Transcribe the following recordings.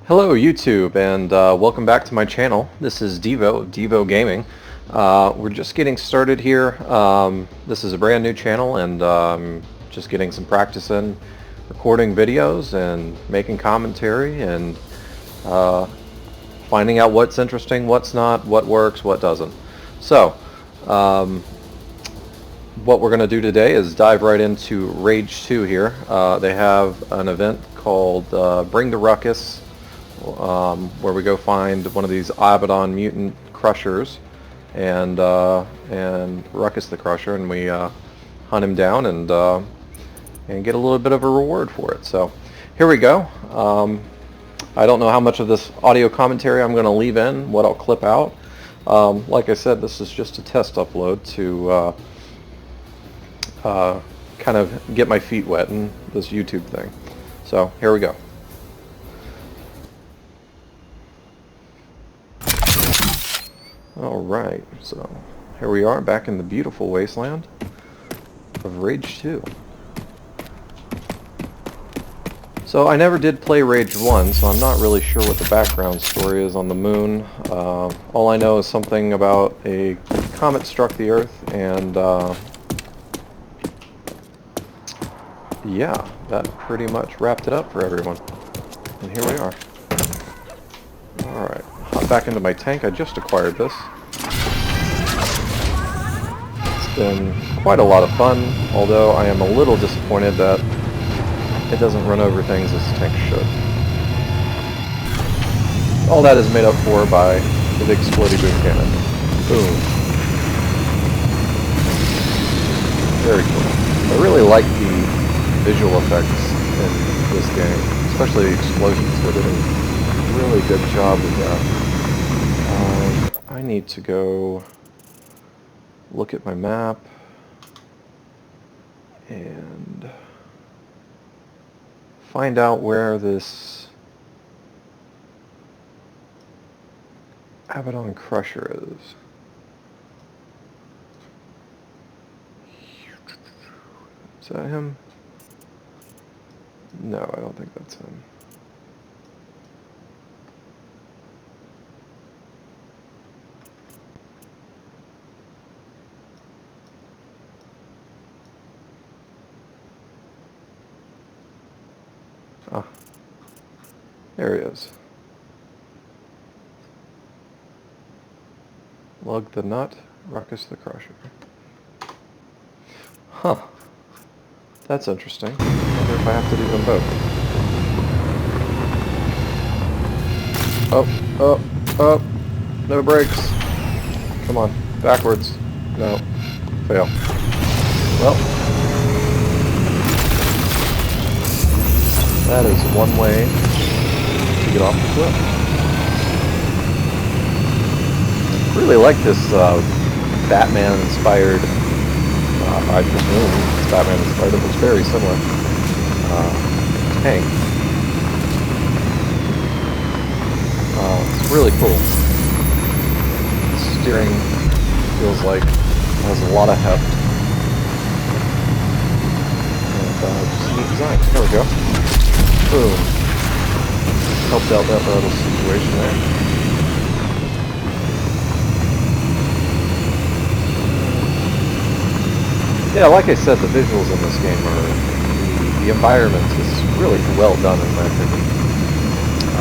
Hello YouTube, and welcome back to my channel. This is Devo of Devo Gaming. We're just getting started here. This is a brand new channel, and just getting some practice in recording videos and making commentary and finding out what's interesting, what's not, what works, what doesn't. So what we're going to do today is dive right into Rage 2 here. They have an event called Bring the Ruckus, where we go find one of these Abaddon mutant crushers and Ruckus the Crusher, and we hunt him down and get a little bit of a reward for it. So here we go. I don't know how much of this audio commentary I'm going to leave in, what I'll clip out. Like I said, this is just a test upload to kind of get my feet wet in this YouTube thing. So here we go. Alright, so here we are back in the beautiful wasteland of Rage 2. So I never did play Rage 1, so I'm not really sure what the background story is on the moon. All I know is something about a comet struck the Earth, and yeah, that pretty much wrapped it up for everyone. And here we are. Alright, hop back into my tank. I just acquired this. It's been quite a lot of fun, although I am a little disappointed that it doesn't run over things as the tank should. All that is made up for by the big splitty boom cannon. Boom. Very cool. I really like the visual effects in this game, especially the explosions. They did a really good job with that. I need to go look at my map and find out where this Abaddon Crusher is. Is that him? No, I don't think that's him. Ah, there he is. Lug the Nut, Ruckus the Crusher. Huh. That's interesting. I wonder if I have to do them both. Oh, no brakes. Come on, backwards. No, fail. Well, that is one way to get off the cliff. I really like this Batman-inspired, I presume it's Batman-inspired, it looks very similar, tank. It's really cool. The steering feels like it has a lot of heft. And just a neat design. There we go. Boom. Helped out that little situation there. Yeah, like I said, the visuals in this game are, the environment is really well done in my opinion.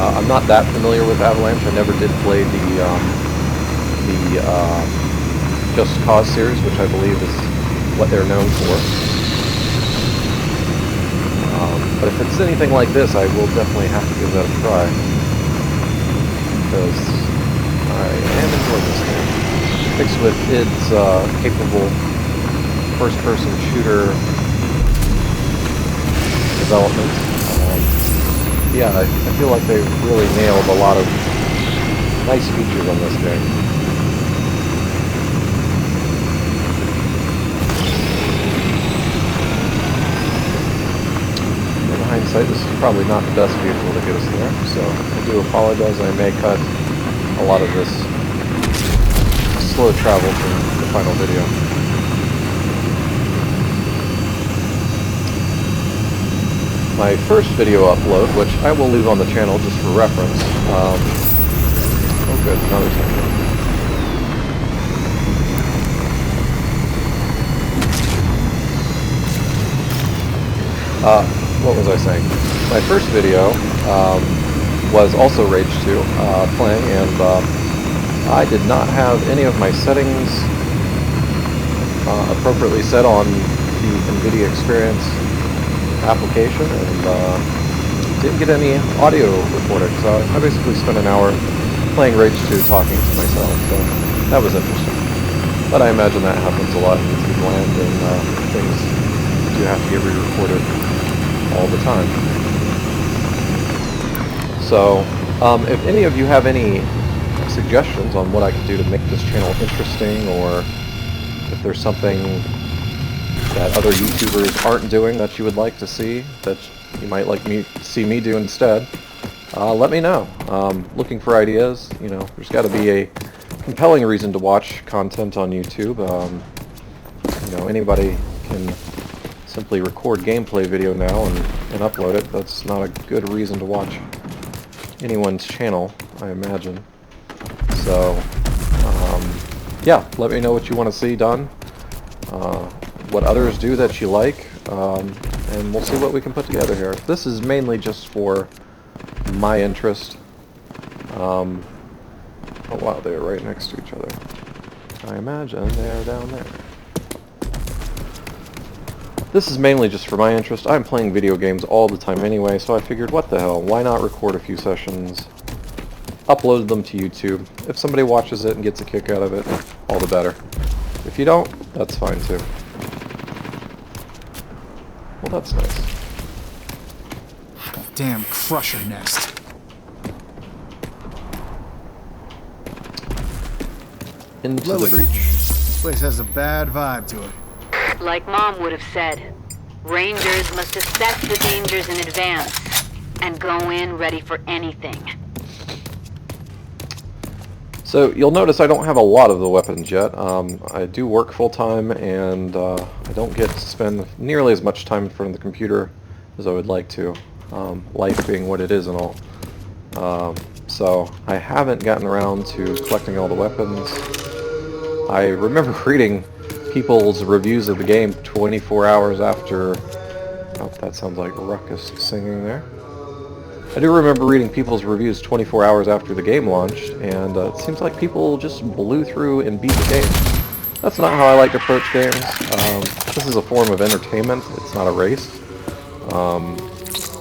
I'm not that familiar with Avalanche. I never did play the Just Cause series, which I believe is what they're known for. But if it's anything like this, I will definitely have to give that a try, because I am enjoying this game. Mixed with its capable first-person shooter development. Yeah, I feel like they really nailed a lot of nice features on this game. In hindsight, this is probably not the best vehicle to get us there, so I do apologize. I may cut a lot of this slow travel from the final video. my first video upload, which I will leave on the channel just for reference. Oh good, another second. What was I saying? My first video was also Rage 2 playing, and I did not have any of my settings appropriately set on the NVIDIA Experience application, and didn't get any audio recording, so I basically spent an hour playing Rage 2 talking to myself, so that was interesting. But I imagine that happens a lot in YouTube land, and things do have to get re-recorded all the time. So, if any of you have any suggestions on what I could do to make this channel interesting, or if there's something that other YouTubers aren't doing that you would like to see, that you might like me to see me do instead, let me know. Looking for ideas. You know, there's got to be a compelling reason to watch content on YouTube. You know, anybody can simply record gameplay video now and upload it. That's not a good reason to watch anyone's channel, I imagine. So, yeah, let me know what you want to see done, what others do that you like, and we'll see what we can put together here. This is mainly just for my interest. Oh wow, they're right next to each other. I imagine they're down there. This is mainly just for my interest. I'm playing video games all the time anyway, so I figured, what the hell, why not record a few sessions, upload them to YouTube. If somebody watches it and gets a kick out of it, all the better. If you don't, that's fine too. Well, that's nice. Damn Crusher nest. Into Lily, the breach. this place has a bad vibe to it. Like Mom would have said, Rangers must assess the dangers in advance and go in ready for anything. So you'll notice I don't have a lot of the weapons yet. I do work full-time, and I don't get to spend nearly as much time in front of the computer as I would like to, life being what it is and all. So I haven't gotten around to collecting all the weapons. I remember reading people's reviews of the game 24 hours after... Oh, that sounds like Ruckus singing there. I do remember reading people's reviews 24 hours after the game launched, and it seems like people just blew through and beat the game. That's not how I like to approach games. This is a form of entertainment, it's not a race.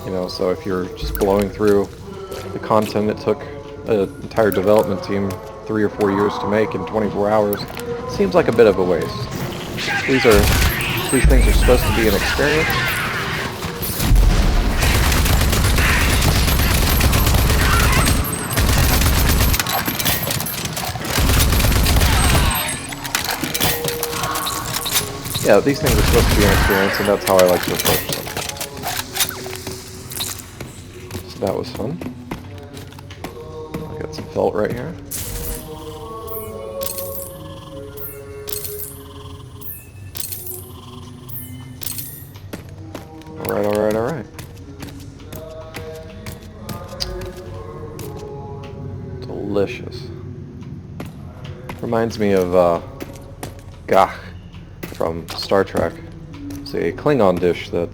You know, so if you're just blowing through the content it took an entire development team 3 or 4 years to make in 24 hours, it seems like a bit of a waste. These things are supposed to be an experience. Yeah, these things are supposed to be an experience, and that's how I like to approach them. So that was fun. I got some felt right here. Alright, alright, alright. Delicious. Reminds me of gach from Star Trek. It's a Klingon dish that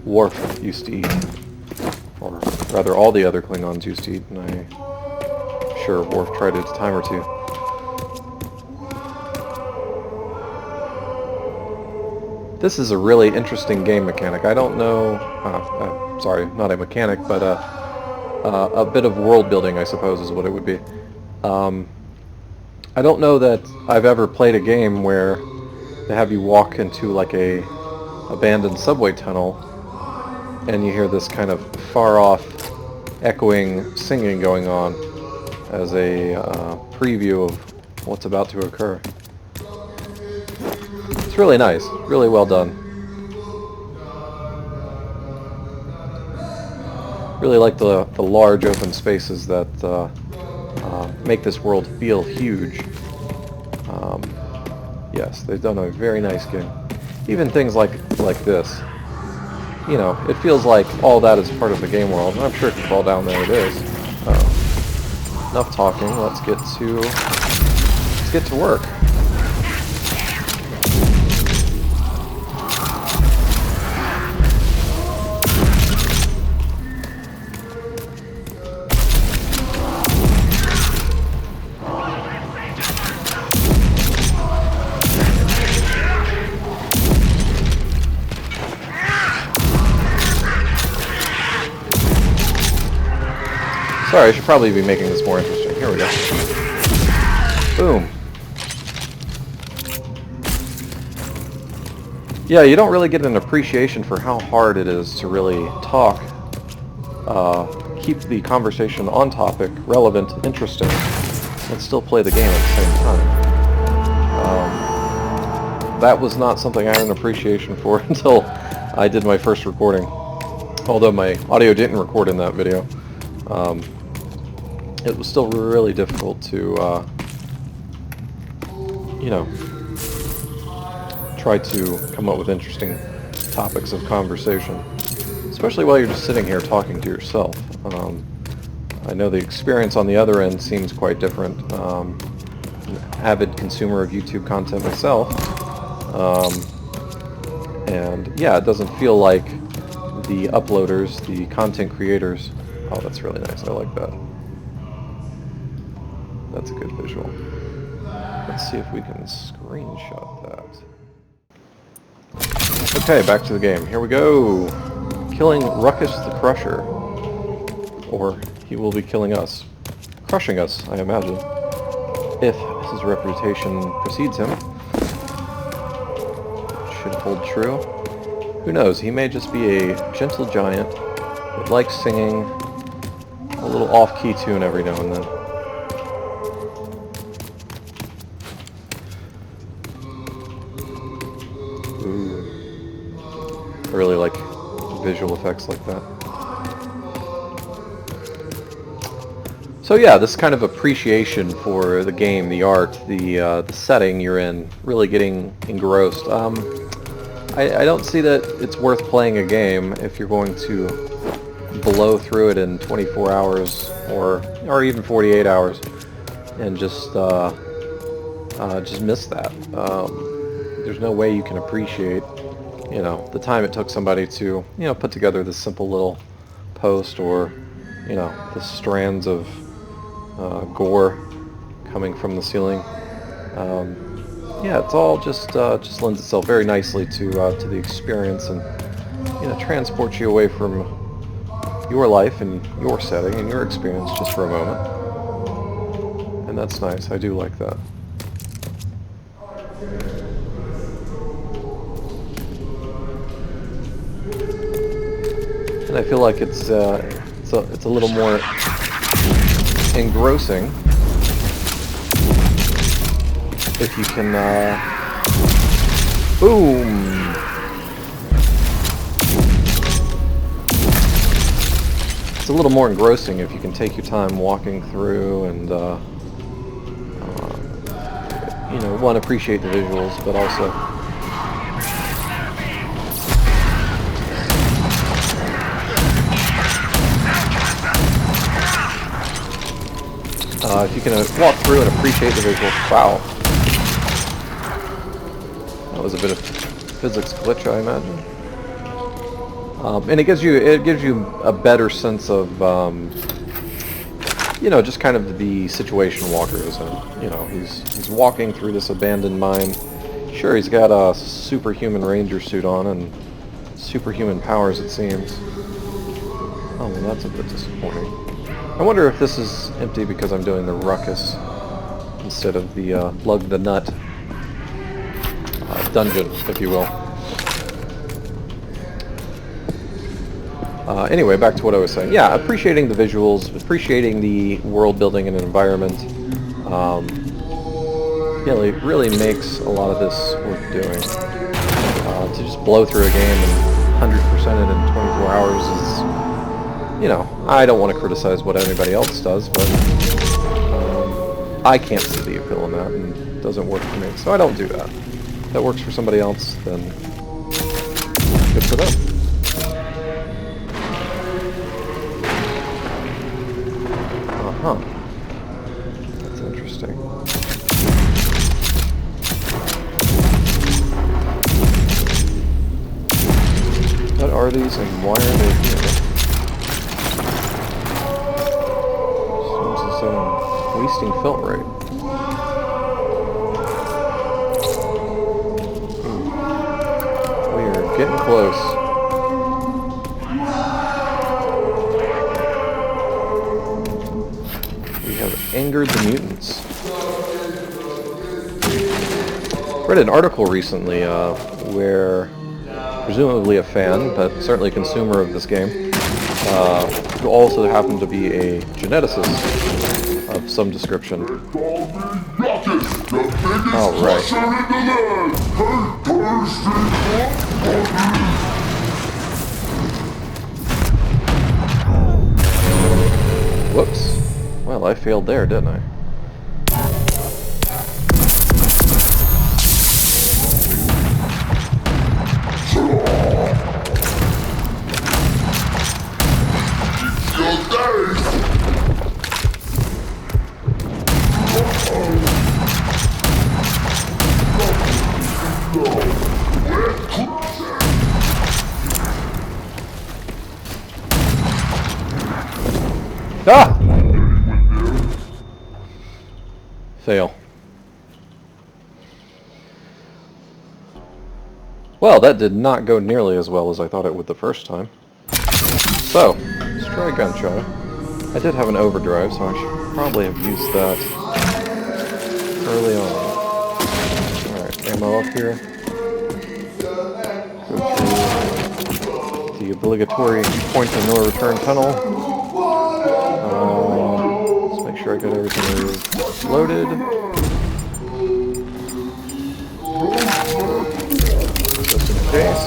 Worf used to eat. Or rather, all the other Klingons used to eat, and I'm sure Worf tried it a time or two. This is a really interesting game mechanic. I don't know... sorry, not a mechanic, but a bit of world building, I suppose, is what it would be. I don't know that I've ever played a game where they have you walk into like a abandoned subway tunnel, and you hear this kind of far-off, echoing singing going on as a preview of what's about to occur. It's really nice, really well done. Really like the large open spaces that make this world feel huge. Yes, they've done a very nice game. Even things like this. you know, it feels like all that is part of the game world. And I'm sure if you fall down there, it is. Enough talking. Let's get to work. Sorry, I should probably be making this more interesting. Here we go. Boom. Yeah, you don't really get an appreciation for how hard it is to really talk, keep the conversation on topic, relevant, interesting, and still play the game at the same time. That was not something I had an appreciation for until I did my first recording. Although my audio didn't record in that video. It was still really difficult to, you know, try to come up with interesting topics of conversation, especially while you're just sitting here talking to yourself. I know the experience on the other end seems quite different. An avid consumer of YouTube content myself, and yeah, it doesn't feel like the uploaders, the content creators. Oh, that's really nice. I like that. That's a good visual. Let's see if we can screenshot that. Okay, back to the game. Here we go. Killing Ruckus the Crusher. Or he will be killing us. Crushing us, I imagine. If his reputation precedes him. Should hold true. Who knows, he may just be a gentle giant that likes singing a little off-key tune every now and then. Ooh. I really like visual effects like that. So yeah, this kind of appreciation for the game, the art, the setting you're in, really getting engrossed. I don't see that it's worth playing a game if you're going to blow through it in 24 hours or even 48 hours and just miss that. There's no way you can appreciate, you know, the time it took somebody to, you know, put together this simple little post, or, you know, the strands of gore coming from the ceiling. Yeah, it's all just lends itself very nicely to the experience, and, you know, transports you away from your life and your setting and your experience just for a moment. And that's nice. I do like that. And I feel like it's a little more engrossing if you can boom. It's a little more engrossing if you can take your time walking through and you know, one, appreciate the visuals, but also if you can walk through and appreciate the visuals. Wow. That was a bit of physics glitch, I imagine. And it gives you a better sense of, you know, just kind of the situation Walker is in. You know, he's walking through this abandoned mine. Sure, he's got a superhuman ranger suit on and superhuman powers, it seems. Oh, well, that's a bit disappointing. I wonder if this is empty because I'm doing the ruckus instead of the lug the nut dungeon, if you will. Anyway, back to what I was saying. Yeah, appreciating the visuals, appreciating the world building and environment. Yeah, it really makes a lot of this worth doing. To just blow through a game and 100% it in 24 hours is, you know, I don't want to criticize what anybody else does, but I can't see the appeal in that, and it doesn't work for me, so I don't do that. If that works for somebody else, then good for them. Huh. That's interesting. What are these and why are they here? Seems as though I'm wasting felt rate. We are getting close. We have angered the mutants. Read an article recently where presumably a fan, but certainly a consumer of this game, who also happened to be a geneticist of some description. Oh, right. Whoops. Well, I failed there, didn't I? Ah! Fail. Well, that did not go nearly as well as I thought it would the first time. So, let's try gunshot. I did have an overdrive, so I should probably have used that early on. Alright, ammo up here. Go through the obligatory point of no return tunnel. Let's make sure I got everything loaded. Just in case.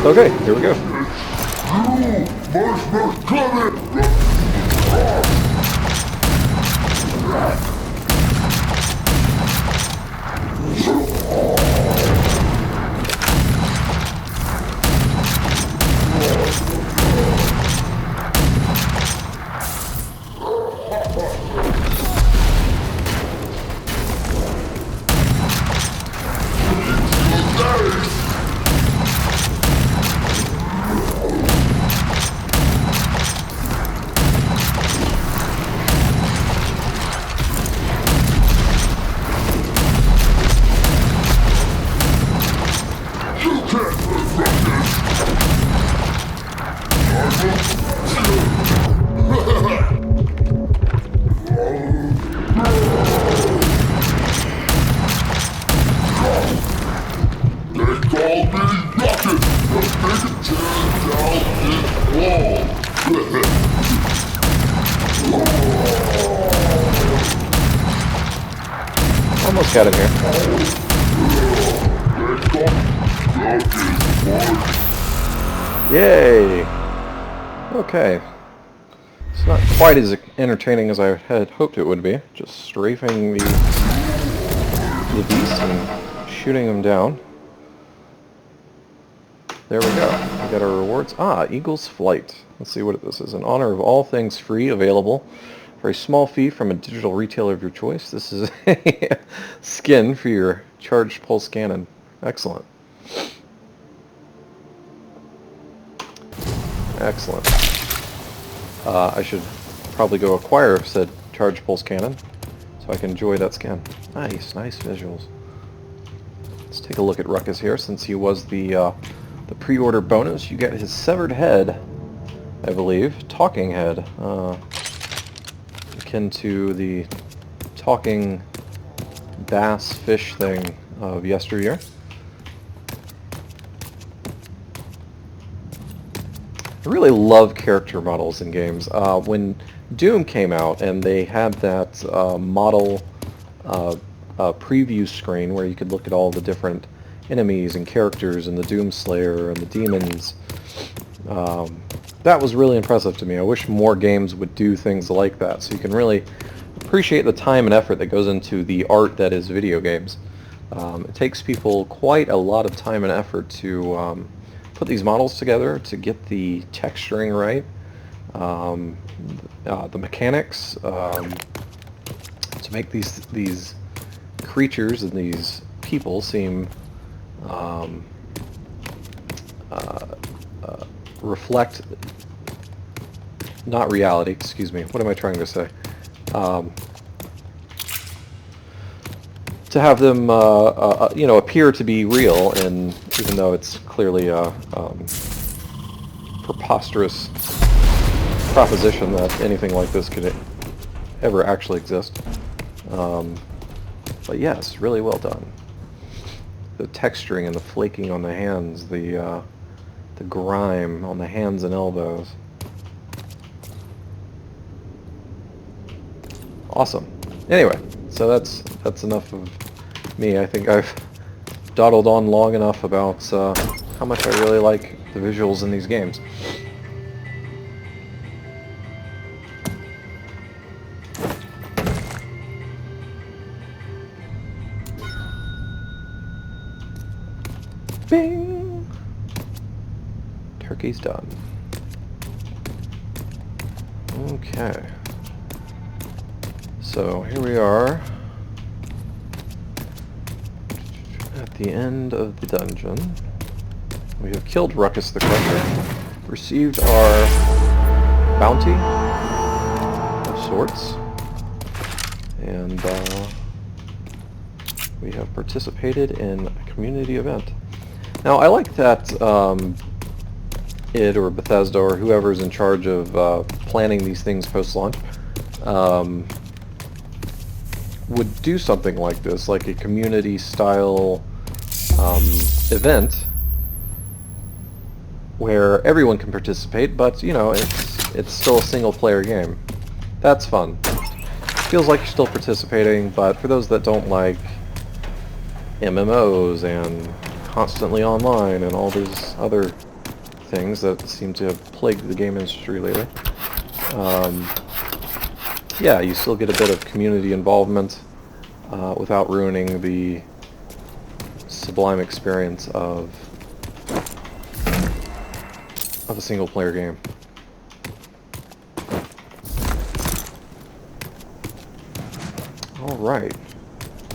Okay, here we go. Almost got him here. Yay! Okay. It's not quite as entertaining as I had hoped it would be. Just strafing the beast and shooting them down. There we go. We got our rewards. Ah, Eagle's Flight. Let's see what this is. In honor of all things free available for a small fee from a digital retailer of your choice. This is a skin for your charged pulse cannon. Excellent. Excellent. I should probably go acquire said charged pulse cannon so I can enjoy that skin. Nice, nice visuals. Let's take a look at Ruckus here, since he was the pre-order bonus. You get his severed head, I believe. Talking head. Akin to the talking bass fish thing of yesteryear. I really love character models in games. When Doom came out and they had that model preview screen where you could look at all the different enemies and characters and the Doomslayer and the demons, that was really impressive to me. I wish more games would do things like that, so you can really appreciate the time and effort that goes into the art that is video games. It takes people quite a lot of time and effort to put these models together, to get the texturing right, The mechanics to make these creatures and these people seem reflect not reality. Excuse me. What am I trying to say? To have them, you know, appear to be real, and even though it's clearly a preposterous proposition that anything like this could ever actually exist. But yes, really well done. The texturing and the flaking on the hands, the grime on the hands and elbows. Awesome. Anyway, so that's enough of me. I think I've dawdled on long enough about how much I really like the visuals in these games. Bing! Turkey's done. Okay. So here we are at the end of the dungeon. We have killed Ruckus the Crusher, received our bounty of sorts, and we have participated in a community event. Now I like that id or Bethesda or whoever's in charge of planning these things post-launch would do something like this, like a community-style event where everyone can participate, but you know, it's still a single-player game. That's fun. Feels like you're still participating, but for those that don't like MMOs and constantly online and all these other things that seem to have plagued the game industry lately, yeah, you still get a bit of community involvement without ruining the sublime experience of a single-player game. Alright,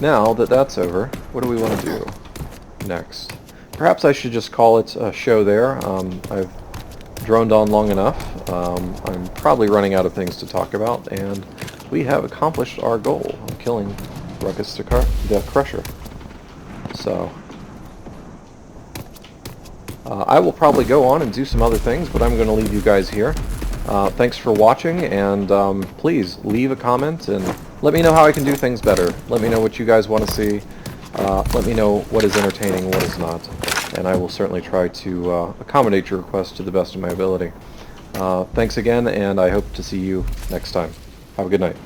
now that that's over, what do we want to do next? Perhaps I should just call it a show there. I've droned on long enough. I'm probably running out of things to talk about, and we have accomplished our goal of killing Ruckus the Crusher. So, I will probably go on and do some other things, but I'm going to leave you guys here. Thanks for watching, and please leave a comment and let me know how I can do things better. Let me know what you guys want to see. Let me know what is entertaining and what is not, and I will certainly try to accommodate your requests to the best of my ability. Thanks again, and I hope to see you next time. Have a good night.